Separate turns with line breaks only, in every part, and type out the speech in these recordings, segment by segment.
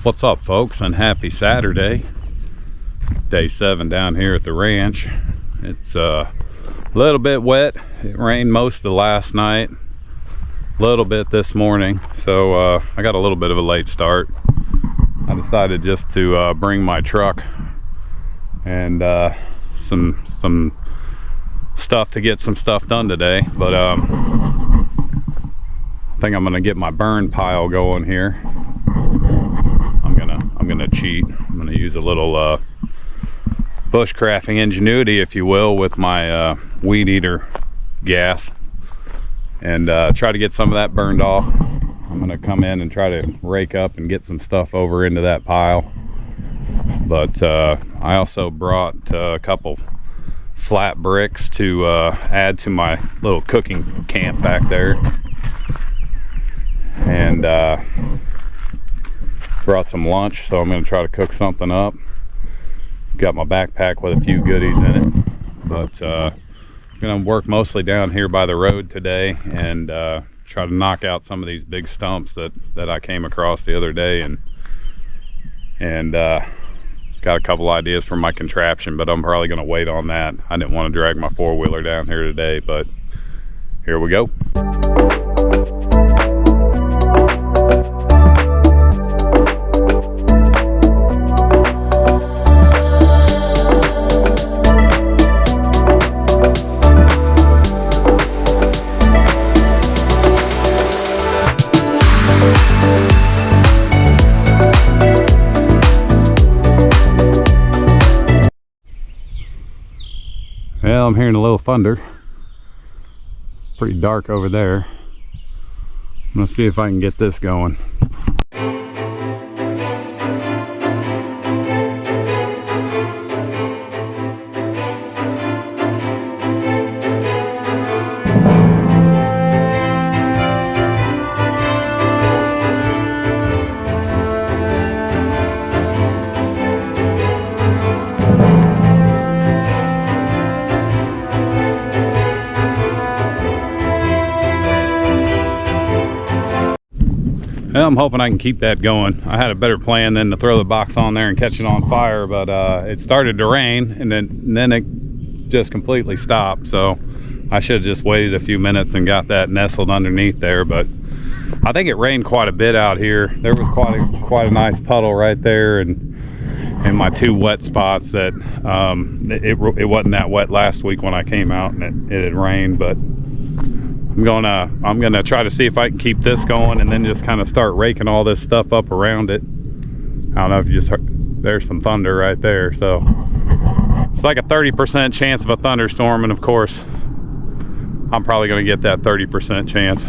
What's up, folks, and happy Saturday. Day 7 down here at the ranch. It's a little bit wet. It rained most of the last night, a little bit this morning, so I got a little bit of a late start. I decided just to bring my truck and some stuff to get some stuff done today, but I think I'm gonna get my burn pile going here. I'm gonna cheat. I'm gonna use a little bushcrafting ingenuity, if you will, with my weed eater gas, and try to get some of that burned off. I'm gonna come in and try to rake up and get some stuff over into that pile. But I also brought a couple flat bricks to add to my little cooking camp back there, and brought some lunch, so I'm going to try to cook something up. Got my backpack with a few goodies in it, but I'm going to work mostly down here by the road today and try to knock out some of these big stumps that I came across the other day, and got a couple ideas for my contraption, but I'm probably going to wait on that. I didn't want to drag my four-wheeler down here today, but here we go. Well, I'm hearing a little thunder. It's pretty dark over there. I'm gonna see if I can get this going. Well, I'm hoping I can keep that going. I had a better plan than to throw the box on there and catch it on fire, but it started to rain, and then it just completely stopped. So I should have just waited a few minutes and got that nestled underneath there. But I think it rained quite a bit out here. There was quite a nice puddle right there, and in my two wet spots that it wasn't that wet last week when I came out, and it had rained. But I'm gonna try to see if I can keep this going and then just kind of start raking all this stuff up around it. I don't know if you just heard, there's some thunder right there, so it's like a 30% chance of a thunderstorm, and of course I'm probably gonna get that 30% chance.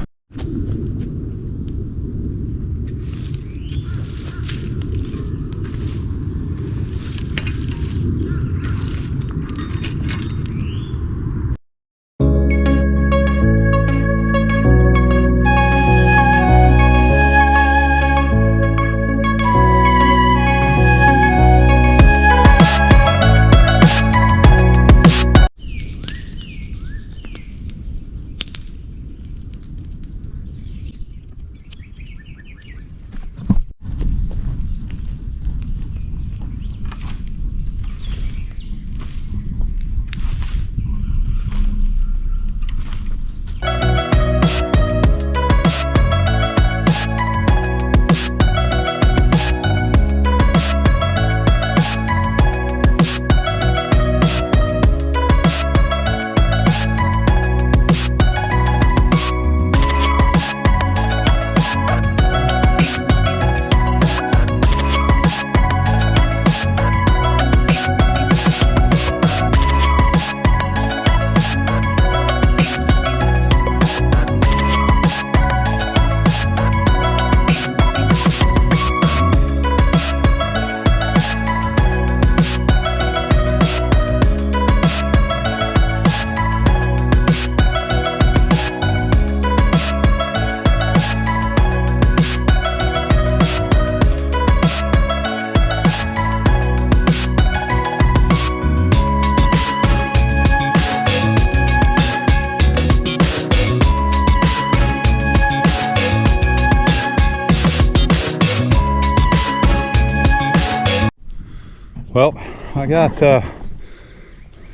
Well, I got a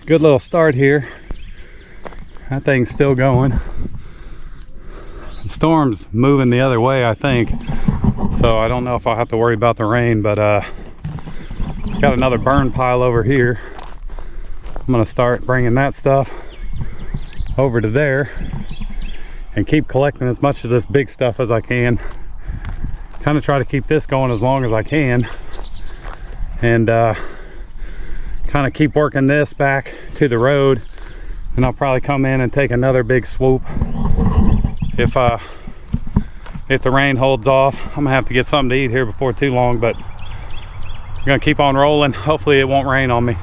good little start here. That thing's still going. The storm's moving the other way, I think. So I don't know if I'll have to worry about the rain, but got another burn pile over here. I'm gonna start bringing that stuff over to there and keep collecting as much of this big stuff as I can. Kind of try to keep this going as long as I can, and kind of keep working this back to the road, and I'll probably come in and take another big swoop if the rain holds off. I'm gonna have to get something to eat here before too long, but I'm gonna keep on rolling. Hopefully it won't rain on me.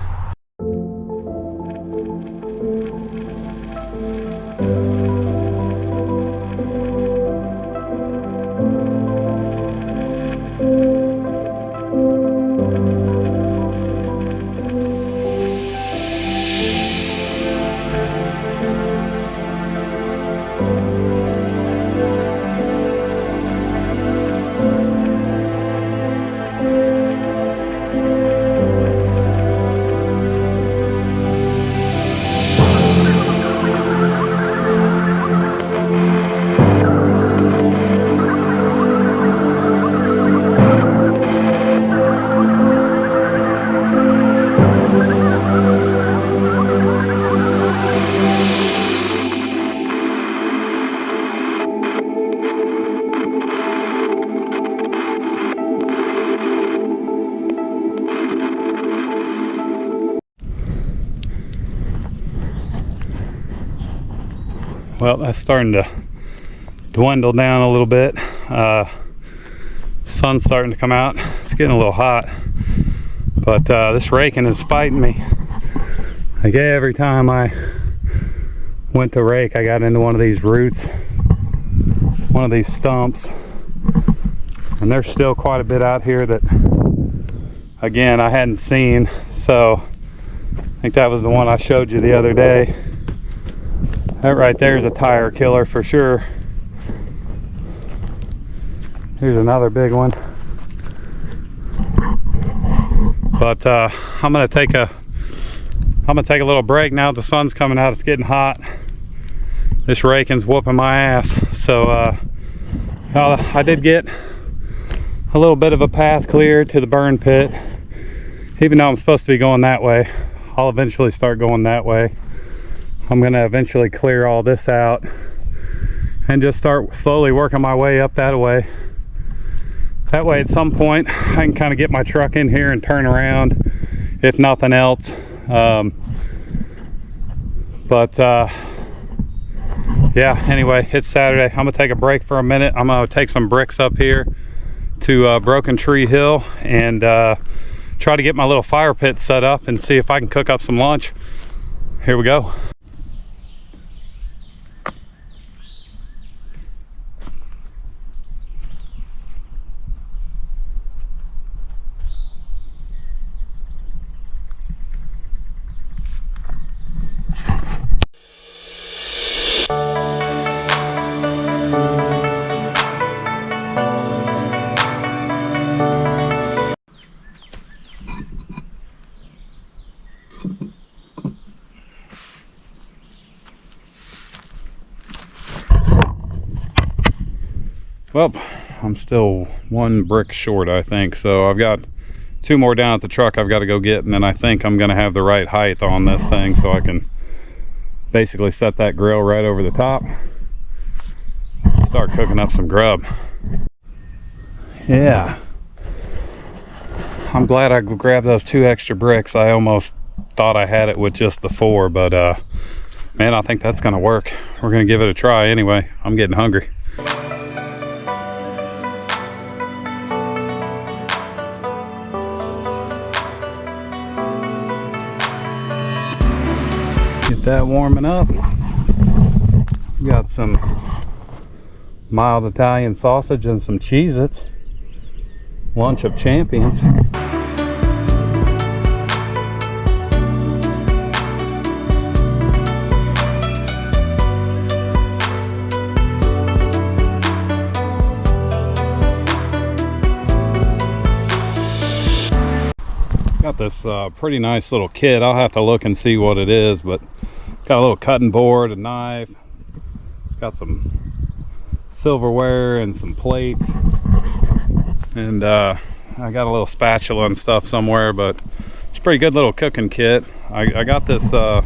Well, that's starting to dwindle down a little bit. Sun's starting to come out. It's getting a little hot, but this raking is fighting me. Like every time I went to rake, I got into one of these roots, one of these stumps, and there's still quite a bit out here that, again, I hadn't seen. So I think that was the one I showed you the other day. That right there is a tire killer for sure. Here's another big one. But I'm gonna take a little break now. The sun's coming out. It's getting hot. This raking's whooping my ass. So I did get a little bit of a path cleared to the burn pit. Even though I'm supposed to be going that way, I'll eventually start going that way. I'm gonna eventually clear all this out and just start slowly working my way up that way. That way at some point I can kind of get my truck in here and turn around, if nothing else. Yeah, anyway, it's Saturday. I'm gonna take a break for a minute. I'm gonna take some bricks up here to Broken Tree Hill and try to get my little fire pit set up and see if I can cook up some lunch. Here we go. Well, I'm still one brick short, I think. So I've got 2 more down at the truck I've got to go get, and then I think I'm going to have the right height on this thing so I can basically set that grill right over the top. Start cooking up some grub. Yeah. I'm glad I grabbed those 2 extra bricks. I almost thought I had it with just the 4, but man, I think that's going to work. We're going to give it a try anyway. I'm getting hungry. Get that warming up. We got some mild Italian sausage and some Cheez-Its. Lunch of champions. Got out this pretty nice little kit. I'll have to look and see what it is, but it's got a little cutting board, a knife. It's got some silverware and some plates, and I got a little spatula and stuff somewhere, but it's a pretty good little cooking kit. I got this at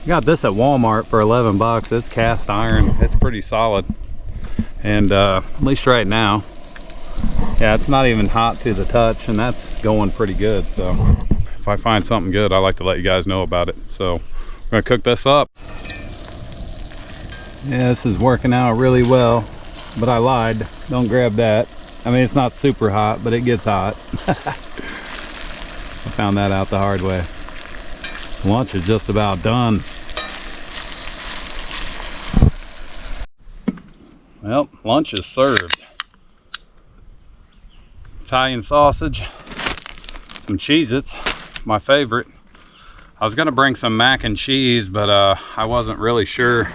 Walmart for 11 bucks. It's cast iron. It's pretty solid, and at least right now, yeah, it's not even hot to the touch, and that's going pretty good. So if I find something good, I like to let you guys know about it. So we're gonna cook this up. Yeah, this is working out really well, but I lied. Don't grab that. I mean, it's not super hot, but it gets hot. I found that out the hard way. Lunch is just about done. Well, lunch is served. Italian sausage, some Cheez-Its, my favorite. I was gonna bring some mac and cheese, but I wasn't really sure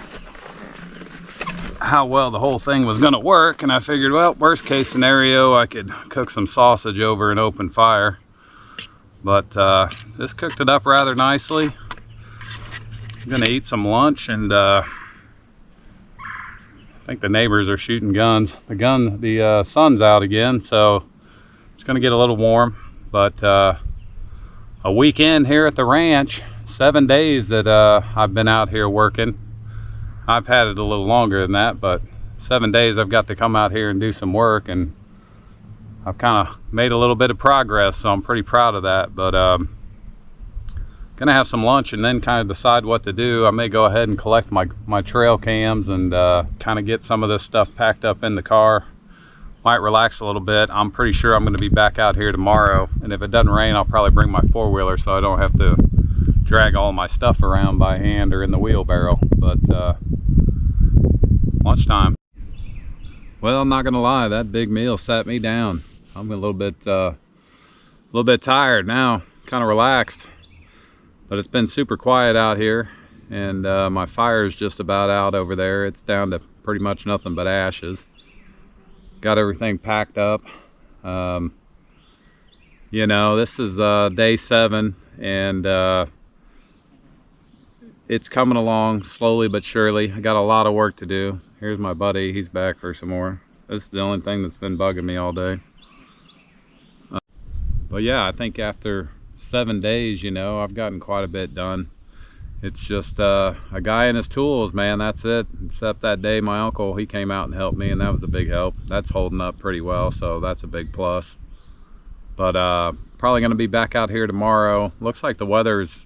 how well the whole thing was gonna work, and I figured, well, worst case scenario, I could cook some sausage over an open fire. But this cooked it up rather nicely. I'm gonna eat some lunch, and I think the neighbors are shooting guns. The sun's out again, so it's gonna get a little warm. But a weekend here at the ranch, 7 days that I've been out here working. I've had it a little longer than that, but 7 days I've got to come out here and do some work, and I've kind of made a little bit of progress, so I'm pretty proud of that. But gonna have some lunch and then kind of decide what to do. I may go ahead and collect my trail cams and kind of get some of this stuff packed up in the car. Might relax a little bit. I'm pretty sure I'm going to be back out here tomorrow, and if it doesn't rain, I'll probably bring my four-wheeler so I don't have to drag all my stuff around by hand or in the wheelbarrow. But lunchtime. Well, I'm not gonna lie, that big meal sat me down. I'm a little bit tired now, kind of relaxed, but it's been super quiet out here, and my fire's just about out over there. It's down to pretty much nothing but ashes. Got everything packed up. You know, this is day 7, and it's coming along slowly but surely. I got a lot of work to do. Here's my buddy, he's back for some more. This is the only thing that's been bugging me all day. But yeah, I think after 7 days, you know, I've gotten quite a bit done. It's just a guy and his tools, man, that's it. Except that day my uncle, he came out and helped me, and that was a big help. That's holding up pretty well, so that's a big plus. But probably gonna be back out here tomorrow. Looks like the weather's,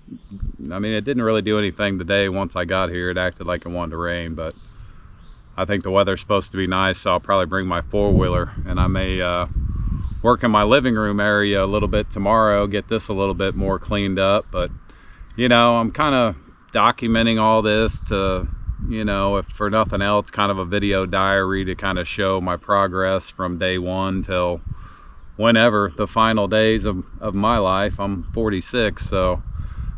I mean, it didn't really do anything today. Once I got here, it acted like it wanted to rain, but I think the weather's supposed to be nice, so I'll probably bring my four-wheeler, and I may work in my living room area a little bit tomorrow, get this a little bit more cleaned up. But you know, I'm kind of documenting all this to, you know, if for nothing else, kind of a video diary to kind of show my progress from day 1 till whenever the final days of my life. I'm 46, so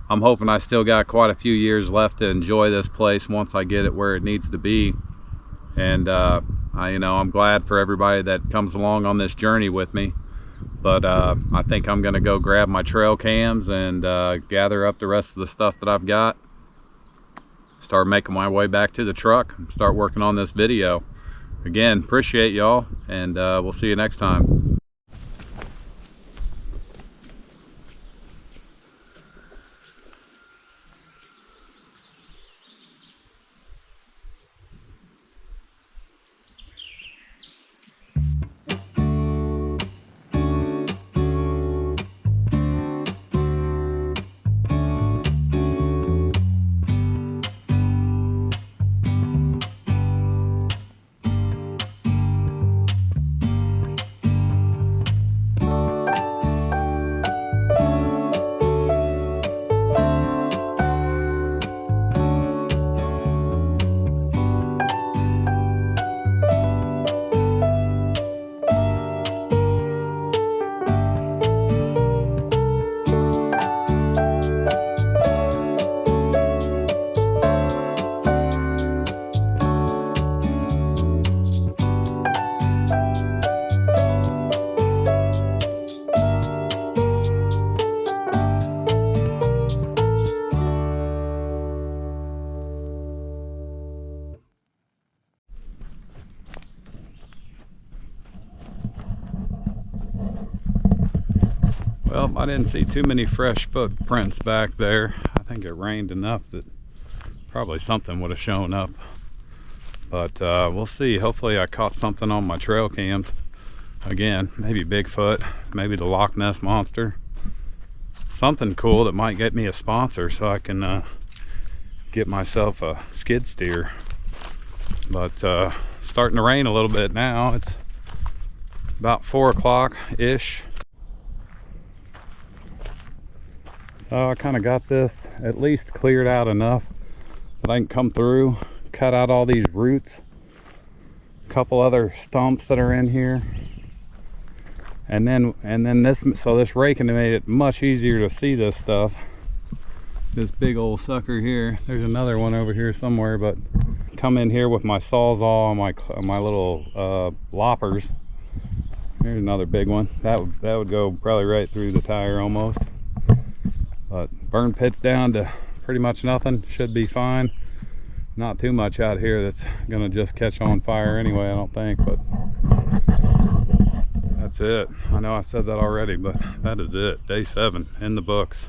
I'm hoping I still got quite a few years left to enjoy this place once I get it where it needs to be. And you know, I'm glad for everybody that comes along on this journey with me. But I think I'm gonna go grab my trail cams and gather up the rest of the stuff that I've got, start making my way back to the truck, and start working on this video. Again, appreciate y'all, and we'll see you next time. Well, I didn't see too many fresh footprints back there. I think it rained enough that probably something would have shown up. But we'll see. Hopefully I caught something on my trail cams. Again, maybe Bigfoot, maybe the Loch Ness Monster. Something cool that might get me a sponsor so I can get myself a skid steer. But starting to rain a little bit now. It's about 4 o'clock-ish. So I kind of got this at least cleared out enough that I can come through, cut out all these roots, a couple other stumps that are in here, and then this raking made it much easier to see this stuff. This big old sucker here. There's another one over here somewhere, but come in here with my sawzall and my little loppers. Here's another big one. That would go probably right through the tire almost. But burn pit's down to pretty much nothing. Should be fine. Not too much out here that's gonna just catch on fire anyway, I don't think, but that's it. I know I said that already, but that is it. Day 7 in the books.